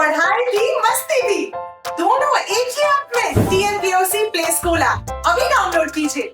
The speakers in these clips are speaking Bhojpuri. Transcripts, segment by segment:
पढ़ाई भी मस्ती भी दोनों एक ही ऐप में। TNPOC प्ले स्कूल ऐप अभी डाउनलोड कीजिए।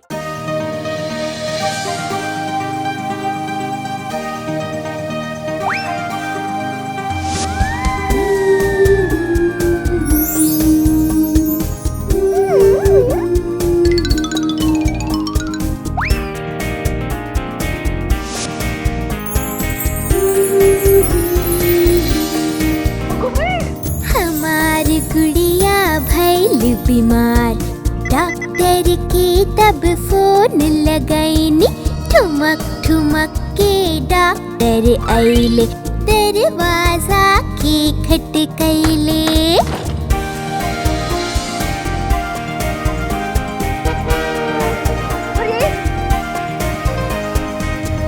हमारी गुड़िया भइल बीमार, डॉक्टर के तब फोन लगैनी। ठुमक ठुमक के डॉक्टर आइले, दरवाजा के खटकैले।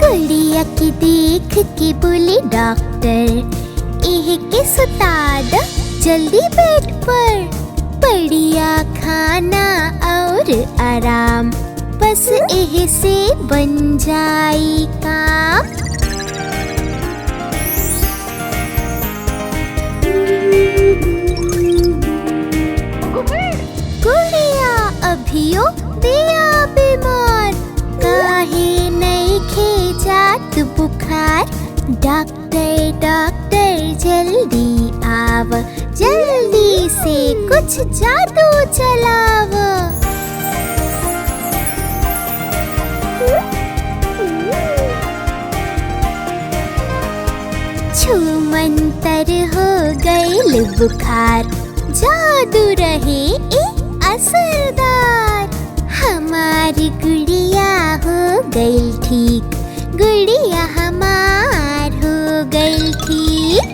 गुड़िया की देख के बोले डॉक्टर, एह के सुता दो जल्दी बेड पर। बढ़िया खाना और आराम, बस एह से बन जाई काम। गुड़िया अभियो दिया बीमार, काहे नहीं जात बुखार। डॉक्टर डॉक्टर जल्दी आव, जल्दी से कुछ जादू चलाव। छूमंतर हो गइल बुखार, जादू रहे असरदार। हमारी गुड़िया हो गइल ठीक, गुड़िया हमार हो गइल ठीक।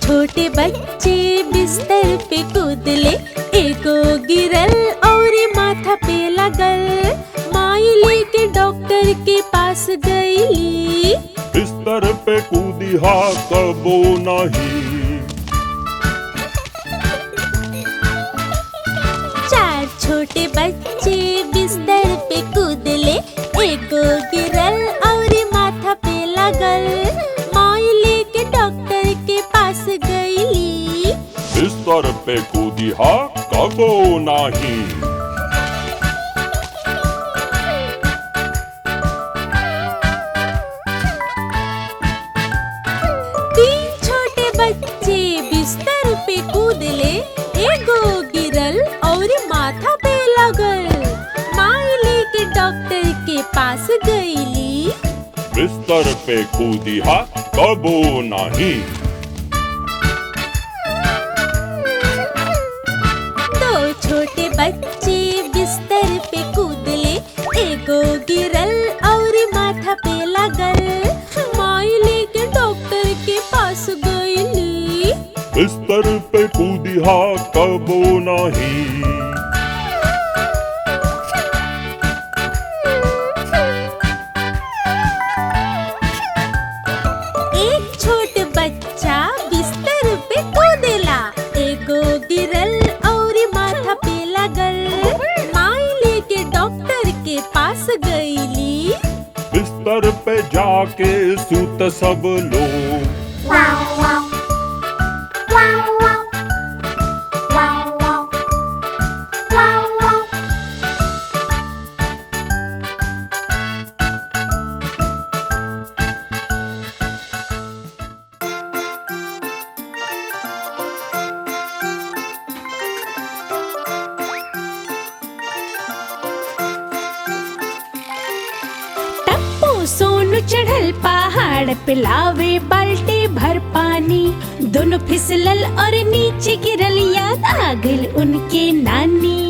छोटे बच्चे बिस्तर पे कूदले, एगो गिरल और माथा पे लगल। माई लेके डॉक्टर के पास गई, बिस्तर पे कूदी हा कबो नहीं। चार छोटे बच्चे बिस्तर पे कूदले, एगो गिरल और माथा पे लगल। माई लेके डॉक्टर के पास गई, बिस्तर पे कूदी हा कबो नहीं। तीन छोटे बच्चे बिस्तर पे कूदले, एगो गिरल और माथा पे लगल। माई लेके डॉक्टर के पास गईली, बिस्तर पे कूदी हा कबो नहीं। दो छोटे बच्चे बिस्तर पे कूदले, एगो गिरल और माथा पे लगल। माई लेके डॉक्टर के पास गईली, बिस्तर पे कूदी हा कबो नहीं। एक छोटे बच्चा बिस्तर पे कूदेला, एगो गिरल और माथा पे लगल। माई लेके डॉक्टर के पास गईली, बिस्तर पे जाके सूत सब लोग। सोनू चढ़ल पहाड़ पे लावे बाल्टी भर पानी। दोनों फिसलल और नीचे गिरल, याद आ गइल उनके नानी।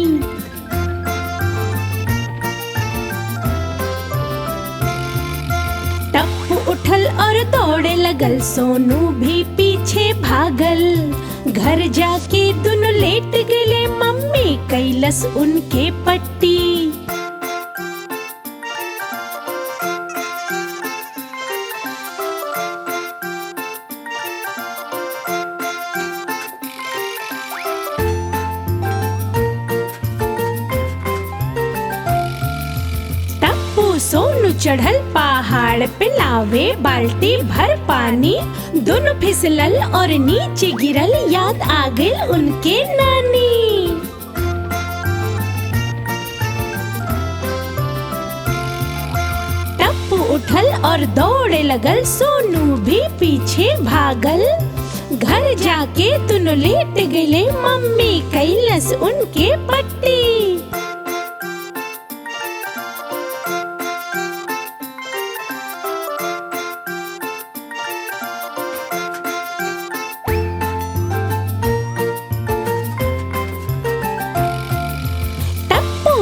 उठल और दौड़े लगल, सोनू भी पीछे भागल। घर जाके दोनों लेट गए, मम्मी कैलस उनके पट्टी। सोनू चढ़ल पहाड़ पे, लावे बाल्टी भर पानी। दोनों फिसलल और नीचे गिरल, याद आ गई उनके नानी। टप्पू उठल और दौड़े लगल, सोनू भी पीछे भागल। घर जाके दोनों लेट गए, मम्मी कैलस उनके पट्टी।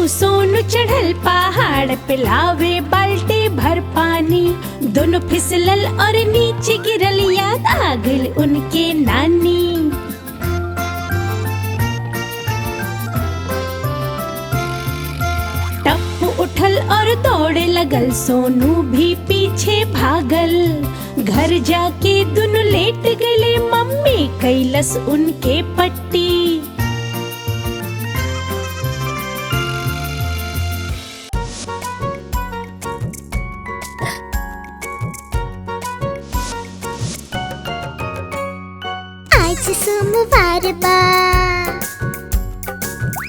सोनू चढ़ल पहाड़ पे, लावे बाल्टी भर पानी। दोनों फिसलल और नीचे गिरल, याद आ गई उनके नानी। टप्पू उठल और दौड़े लगल, सोनू भी पीछे भागल। घर जाके दोनों लेट गए, मम्मी कैलस उनके पट्टी। आज सोमवार बा,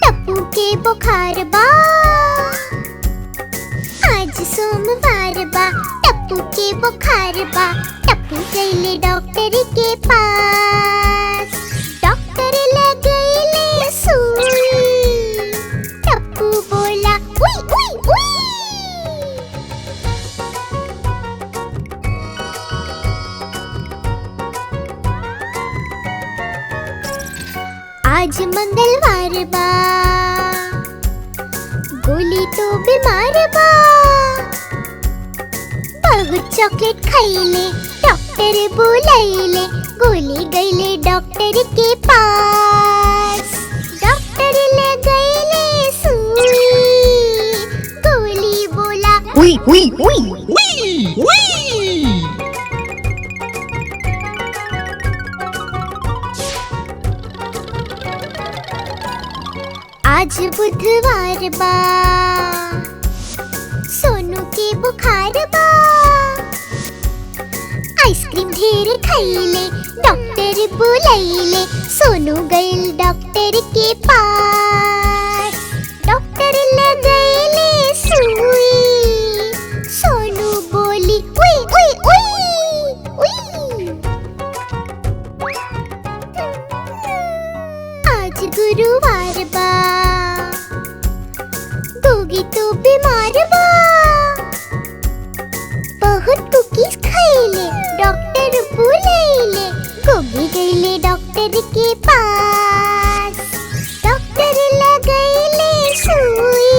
टप्पू के बुखार बा। आज सोमवार बा, टप्पू के बुखार बा। टप्पू गईले डॉक्टर के पास, डॉक्टर लगैले सुई। टप्पू बोला उई उई उई। आज मंगलवार बा, गोली तो बीमार बा। बहुत चॉकलेट खाइले, डॉक्टर बुलाइले। गोली गईले डॉक्टर के पास, डॉक्टर लगैले सुई। गोली बोला उई उई उई उई उई। आज बुधवार बा, सोनू के बुखार बा। आइसक्रीम ढेर खाइले, डॉक्टर बुलाइले। सोनू गइल डॉक्टर के पास, डॉक्टर लगैले सुई। सोनू बोली उई उई उई उई। आज गुरुवार बा, गोगी तो बीमार बा। बहुत कुकीज खाइले, डॉक्टर बुलाइले। गोगी गईले डॉक्टर के पास, डॉक्टर लगैले सुई।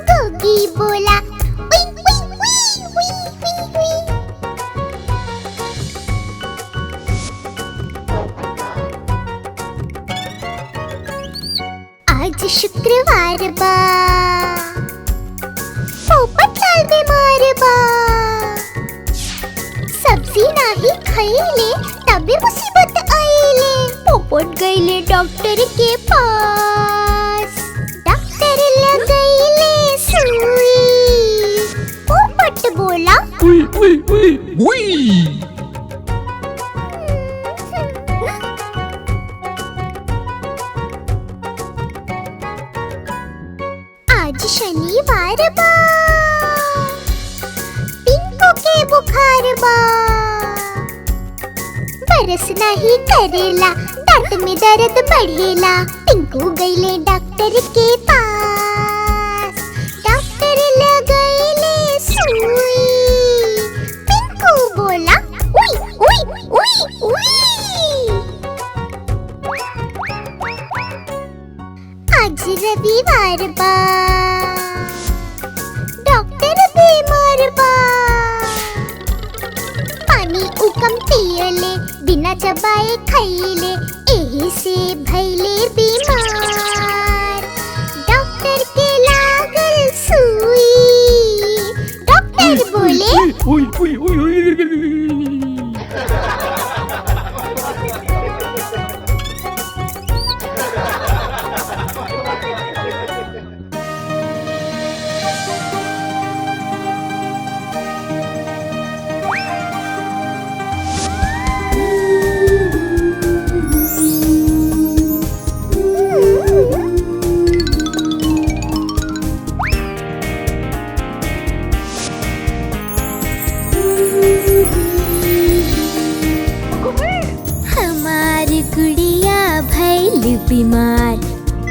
गोगी बोला उई उई उई उई उई। आज शुक्रवार बा, पोपट लाल बीमार बा। सब्जी नाही खाइले, तबे मुसीबत आइले। पोपट गईले डॉक्टर के पास, डॉक्टर लगैले सुई। पोपट बोला उई उई उई उई। आज शनिवार बा, पिंकू के बुखार बा। बरस नहीं करेला, दांत में दर्द बढ़ेला। पिंकू गईले डॉक्टर के पास, डॉक्टर लगैले सुई। पिंकू बोला उई उई उई उई। आज रविवार बा, डॉक्टर बीमार बा। चबाए खैले एही से भैले बीमार। डॉक्टर के लागल सुई, डॉक्टर बोले Ui, ui, ui, ui. हमारी गुड़िया भैल बीमार।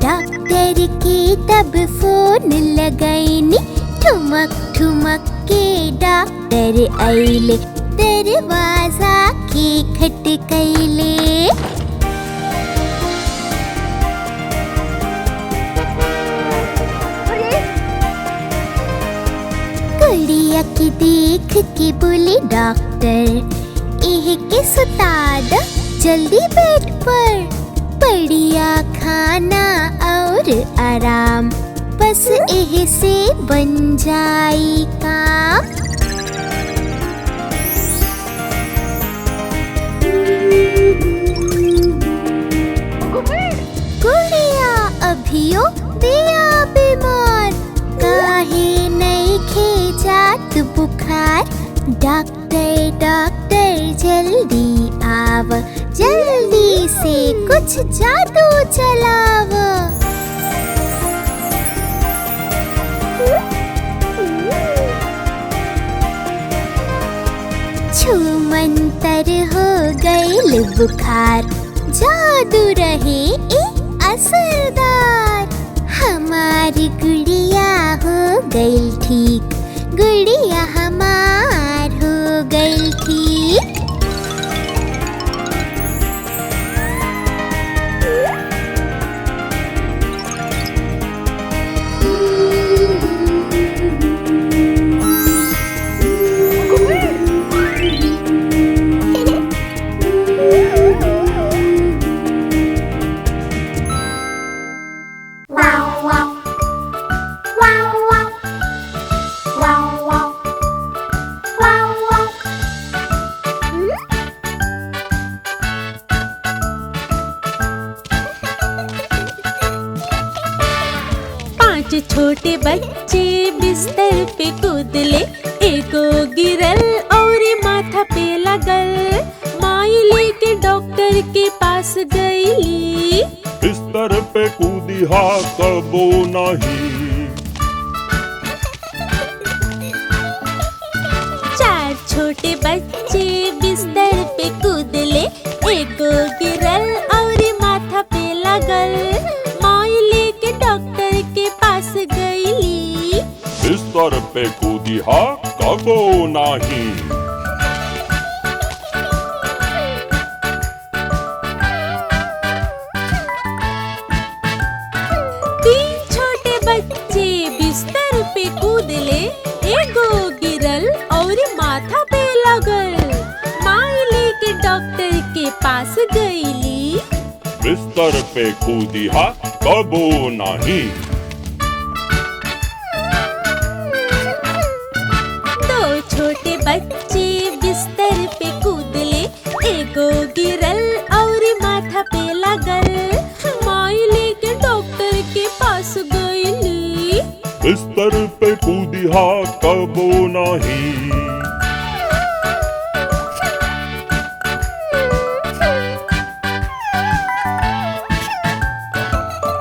डॉक्टर के तब फोन लगैनी, ठुमक ठुमक के डॉक्टर आइले, दरवाजा के खटकैले। गुड़िया के देख के बोले डॉक्टर, एह के सुता दो जल्दी बेड पर, बढ़िया खाना और आराम, बस एह से बन जाई काम। गुड़िया अभियो दिया बीमार, काहे नहीं खे जात बुखार। डॉक्टर डॉक्टर जल्दी आव, जल्दी से कुछ जादू चलाव। छूमंतर हो गइल बुखार, जादू रहे ए असरदार। हमारी गुड़िया हो गइल ठीक, गुड़िया हमार हो गइल ठीक। छोटे बच्चे बिस्तर पे कूदले, एगो गिरल और माथा पे लगल। माई लेके डॉक्टर के पास गईली, बिस्तर पे कूदी हा कबो नहीं। चार छोटे बच्चे बिस्तर पे कूदले, एगो गिरल और माथा पे लगल। माई लेके डॉक्टर के पास गईली, बिस्तर पे कूदी हा कबो नहीं। तीन छोटे बच्चे बिस्तर पे कूदले, एगो गिरल और माथा पे लगल। माई लेके डॉक्टर के पास गईली, बिस्तर पे कूदी हा कबो नहीं। दो छोटे बच्चे बिस्तर पे कूदले, एगो गिरल और माथा पे लगल। माई लेके डॉक्टर के पास गईली, बिस्तर पे कूदी हा कबो नहीं।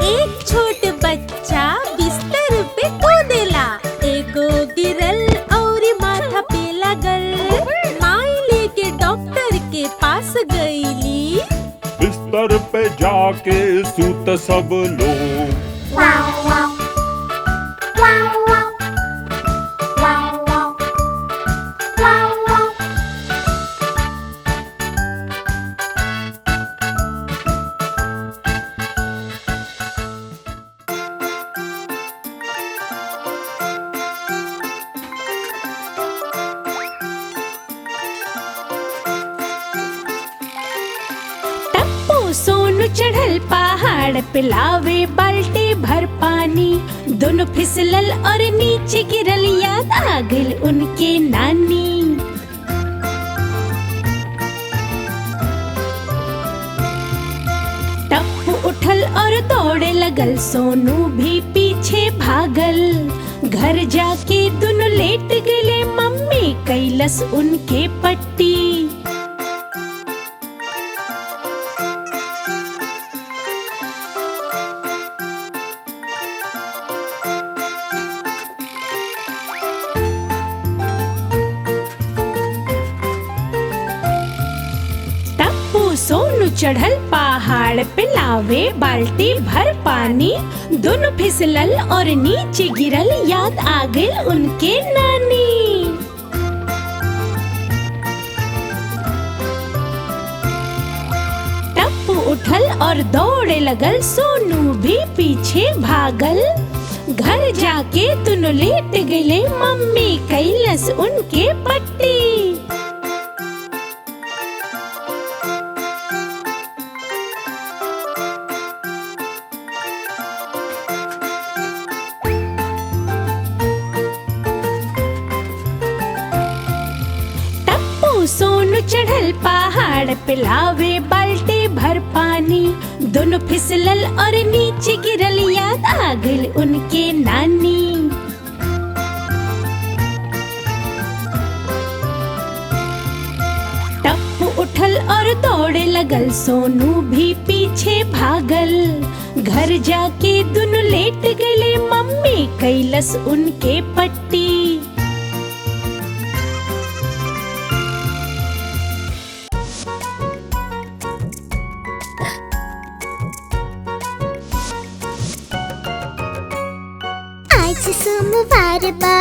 एक छोटे बच्चा बिस्तर पे कूदेला, एगो गिरल और माथा पे लगल। माई लेके डॉक्टर के पास गईली, बिस्तर पे जाके सूत सब लोग। सोनू चढ़ल पहाड़ पे लावे बाल्टी भर पानी। दोनों फिसलल और नीचे गिरल, याद आ गइल उनके नानी। टप्पू उठल और दौड़े लगल, सोनू भी पीछे भागल। घर जाके दोनों लेट गए, मम्मी कैलस उनके पट्टी। सोनू चढ़ल पहाड़ पे लावे बाल्टी भर पानी। दोनों फिसलल और नीचे गिरल, याद आ गइल उनके नानी। टप्पू उठल और दौड़े लगल, सोनू भी पीछे भागल। घर जाके दोनों लेट गए, मम्मी कैलस उनके पट्टी। सोनू चढ़ल पहाड़ पे लावे बाल्टी भर पानी। दोनों फिसलल और नीचे गिरल, याद आ गइल उनके नानी। टप्पू उठल और दौड़े लगल, सोनू भी पीछे भागल। घर जाके दोनों लेट गए, मम्मी कैलस उनके पट्टी। आज सोमवार बा,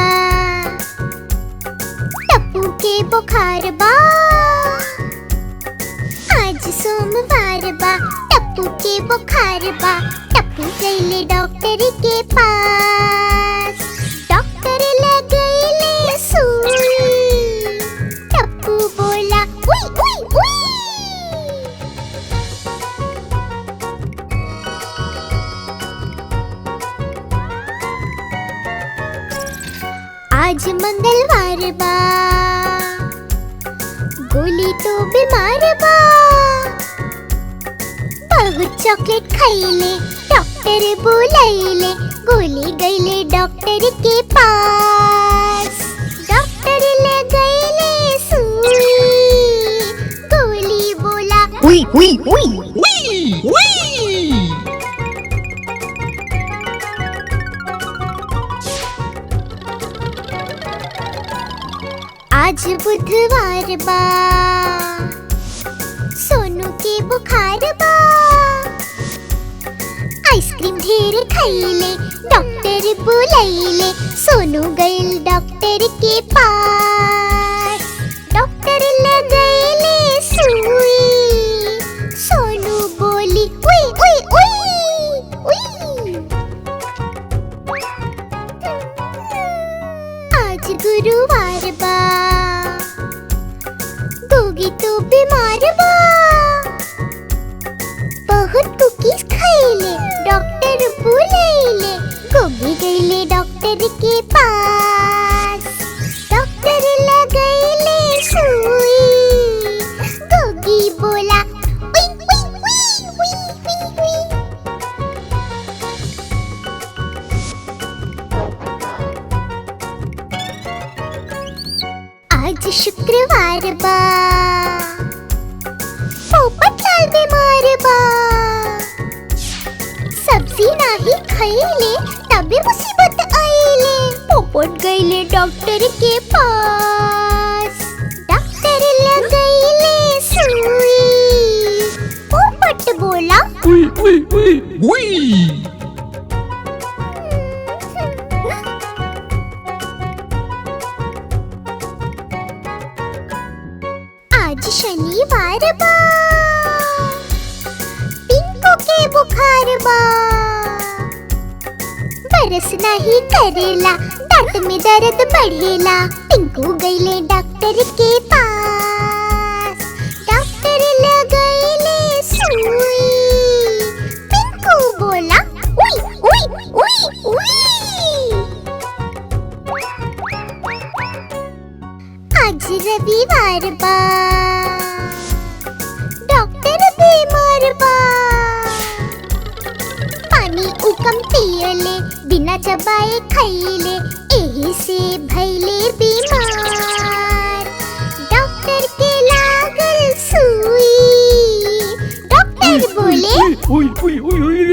टप्पू के बुखार बा। आज सोमवार बा, टप्पू के बुखार बा। टप्पू गइले डॉक्टर के पास, डॉक्टर लगइले सुई। टप्पू बोला उई उई उई। आज मंगलवार बा, गोली तो बीमार बा। बहुत चॉकलेट खाइले, डॉक्टर बुलाइले। गोली गइले डॉक्टर के पास, डॉक्टर लगइले सुई। गोली बोला उई उई उई उई उई। आज बुधवार बा, सोनू के बुखार बा। आइसक्रीम ढेर खाइले, डॉक्टर बुलाइले। सोनू गइल डॉक्टर के पास, डॉक्टर लगइले सुई। सोनू बोली उई उई उई उई। आज गुरुवार बा, गोगी तो बीमार बा। बहुत कुकीज खाइले, डॉक्टर बुलाइले। गोगी गइले डॉक्टर के पास, डॉक्टर लगइले सुई। गोगी बोला उई उई उई उई उई उई। आज शुक्रवार बा, पोपटलाल बीमार बा। सब्जी नाही खाइले, तबे मुसीबत आइले। पोपट गइले डॉक्टर के पास, डॉक्टर लगइले सुई। पोपट बोला उई उई उई उई। आज शनिवार बा, पिंकू के बुखार बा। बरस नहीं करेला, दांत में दर्द बढ़ेला। पिंकू गइले डॉक्टर के पास, डॉक्टर लगइले सुई। आज रविवार बा, डॉक्टर बीमार बा। पानी उकम पियले, बिना चबाए खइले, एही से भइले बीमार। डॉक्टर के लागल सुई, डॉक्टर बोले उई उई उई उई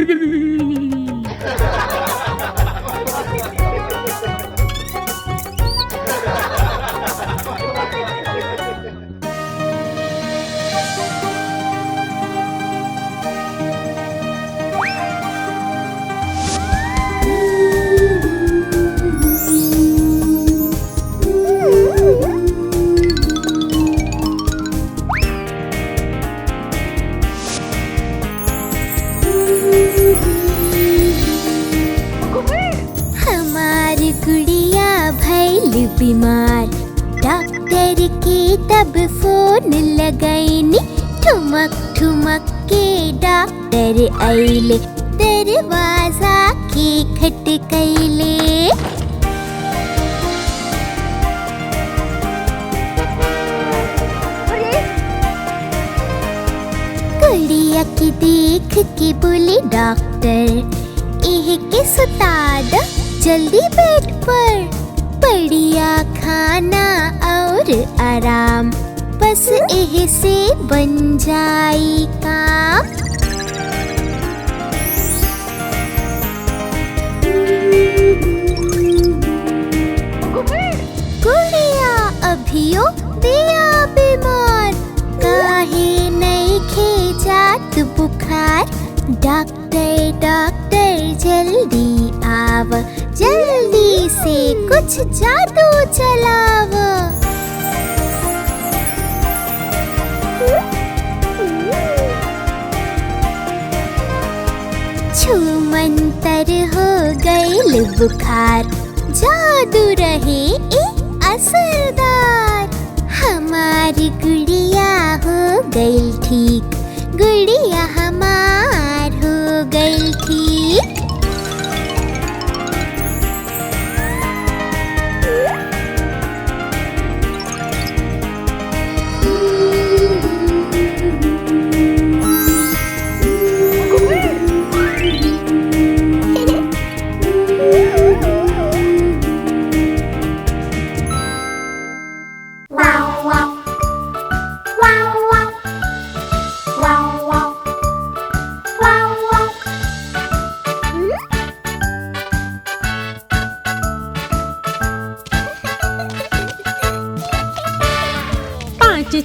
हमारी गुड़िया भइल बीमार, डॉक्टर के तब फोन लगैनी। ठुमक ठुमक के डॉक्टर आइले, दरवाजा के खटकैले। गुड़िया के देख के बोले डॉक्टर, एह के सुता दो जल्दी बेड पर। बढ़िया खाना और आराम, बस एह से बन जाई काम। गुड़िया अभियो बिया बीमार, काहे नहीं जात बुखार। डॉक्टर डॉक्टर जल्दी आव, जल्दी से कुछ जादू चलाव। छूमंतर हो गइल बुखार, जादू रहे ए असरदार। हमारी गुड़िया हो गइल ठीक, गुड़िया हमार हो गइल ठीक।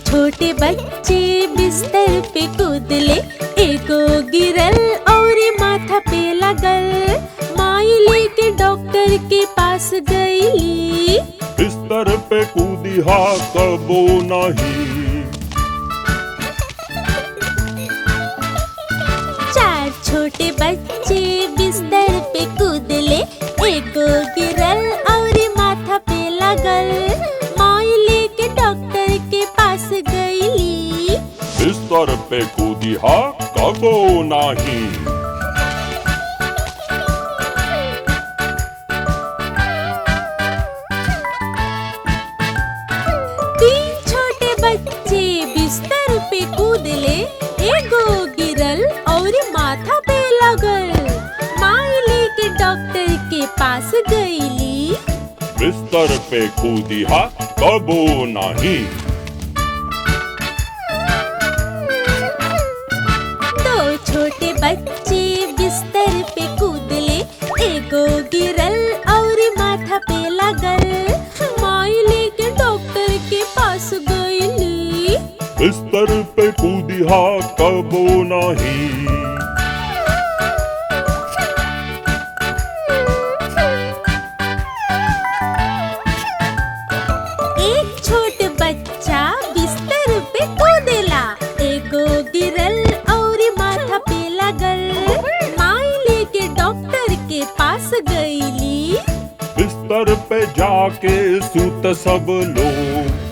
छोटे बच्चे बिस्तर पे कूदले, एगो गिरल और माथा पे लगल। माई लेके डॉक्टर के पास गईली, बिस्तर पे कूदी हा कबो नहीं। चार छोटे बच्चे बिस्तर पे कूदले, एगो गिरल और माथा पे लगल। माई लेके डॉक्टर के पास गईली, बिस्तर पे कूदी हा कबो नहीं। तीन छोटे बच्चे बिस्तर पे कूदले, एगो गिरल और माथा पे लगल। माई लेके डॉक्टर के पास गईली, बिस्तर पे कूदी हा कबो नहीं। दो छोटे बच्चे बिस्तर पे कूदले, एगो गिरल और माथा पे लगल। माई लेके डॉक्टर के पास गईली, बिस्तर पे कूदी हा कबो नहीं। एक छोट बच्चा बिस्तर पे कूदेला, एगो गिरल और माथा पे लगल। माई लेके डॉक्टर के पास गईली, बिस्तर पे जाके सूत सब लोग।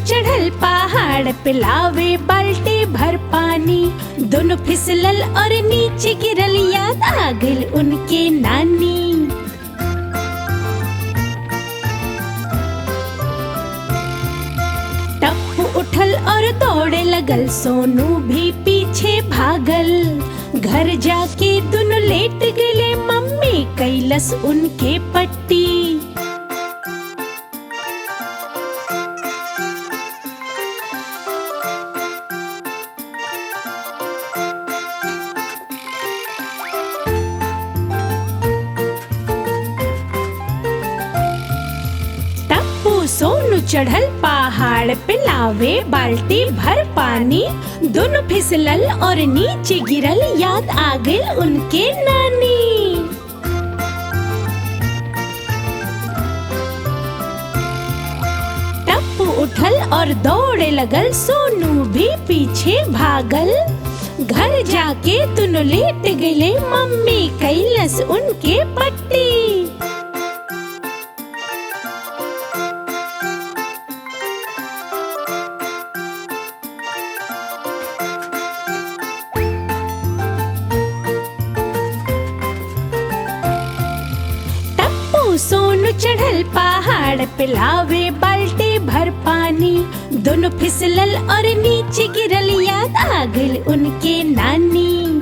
चढ़ल पहाड़ पे लावे बाल्टी भर पानी। दोनों फिसलल और नीचे गिरल, याद आ गइल उनके नानी। टप्पू उठल और दौड़े लगल, सोनू भी पीछे भागल। घर जाके दोनों लेट गए, मम्मी कैलस उनके पट्टी। सोनू चढ़ल पहाड़ पे लावे बाल्टी भर पानी। दोनों फिसलल और नीचे गिरल, याद आ गइल उनके नानी। टप्पू उठल और दौड़े लगल, सोनू भी पीछे भागल। घर जाके दोनों लेट गए, मम्मी कैलस उनके पट्टी। सोनू चढ़ल पहाड़ पे लावे बाल्टी भर पानी। दोनों फिसलल और नीचे गिरल, याद आ गइल उनके नानी।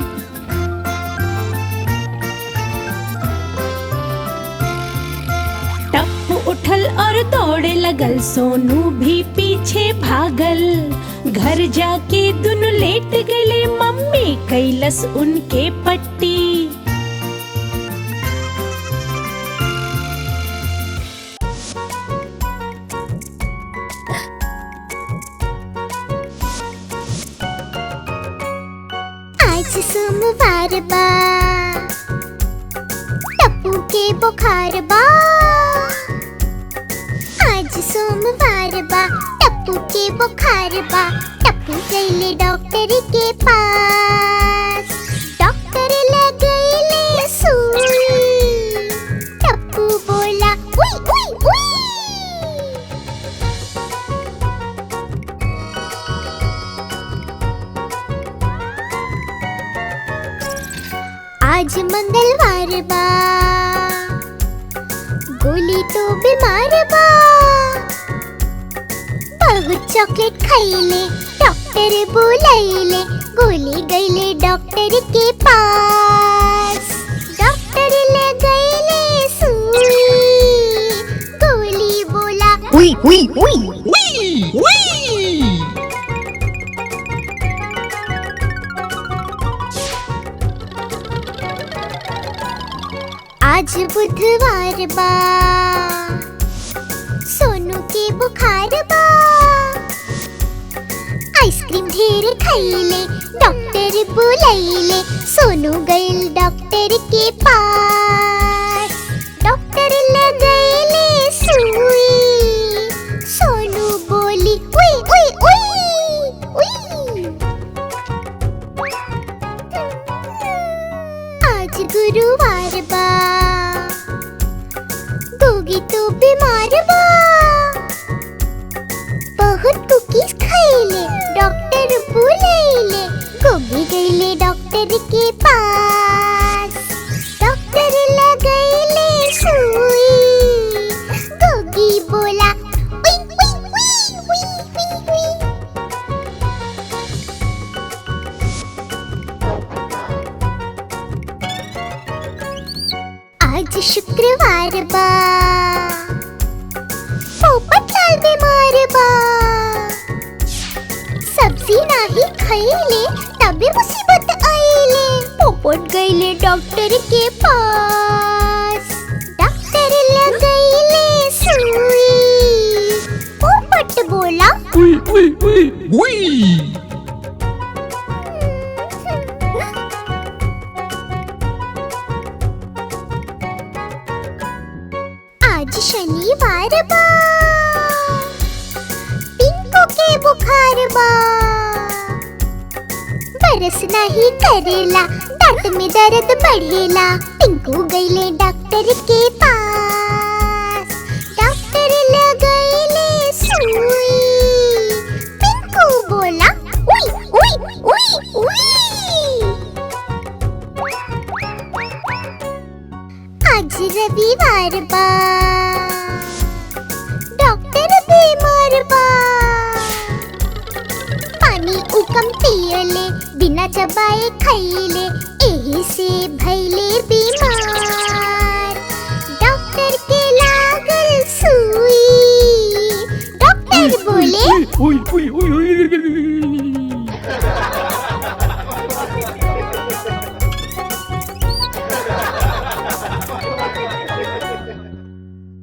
टप्पू उठल और दौड़े लगल, सोनू भी पीछे भागल। घर जाके दोनों लेट गए, मम्मी कैलस उनके पट्टी। आज सोमवार बा, टप्पू के बुखार बा। आज सोमवार बा, टप्पू के बुखार बा। टप्पू गइले डॉक्टर के पास, डॉक्टर लगइले सुई। टप्पू बोला उई उई उई। आज मंगलवार बा, गोली तो बीमार बा। बहुत चॉकलेट खाइले, डॉक्टर बुलाइले। गोली गइले डॉक्टर के पास, डॉक्टर लगइले सुई। गोली बोला उई उई उई उई उई। आज बुधवार बा, सोनू के बुखार बा। आइसक्रीम ढेर खाइले, डॉक्टर बुलाइले। सोनू गइल डॉक्टर के पास, डॉक्टर लगइले सुई। सोनू बोली उई उई उई उई। आज गुरुवार बा, गोगी तो बीमार बा। बहुत कुकीज खाइले, डॉक्टर बुलाइले। गोगी गइले डॉक्टर के पास, डॉक्टर लगइले सुई। गोगी बोला उई उई उई उई उई उई। आज शुक्रवार बा, पोपट लाल बीमार बा। सब्जी नाही खाइले, तबे मुसीबत आइले। पोपट गइले डॉक्टर के पास, डॉक्टर लगइले सुई। पोपट बोला उई उई उई उई। आज शनिवार बा, पिंकू के बुखार बा। बरस नहीं करेला, दांत में दर्द बढ़ेला। पिंकू गइले डॉक्टर के पास, डॉक्टर लगइले सुई। पानी उकम पियले, बिना चबाए खइले, एही से भइले बीमार। डॉक्टर के लागल सुई, डॉक्टर बोले Uy, uy, uy, uy.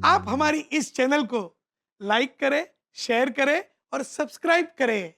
आप हमारी इस चैनल को लाइक करें, शेयर करें और सब्सक्राइब करें।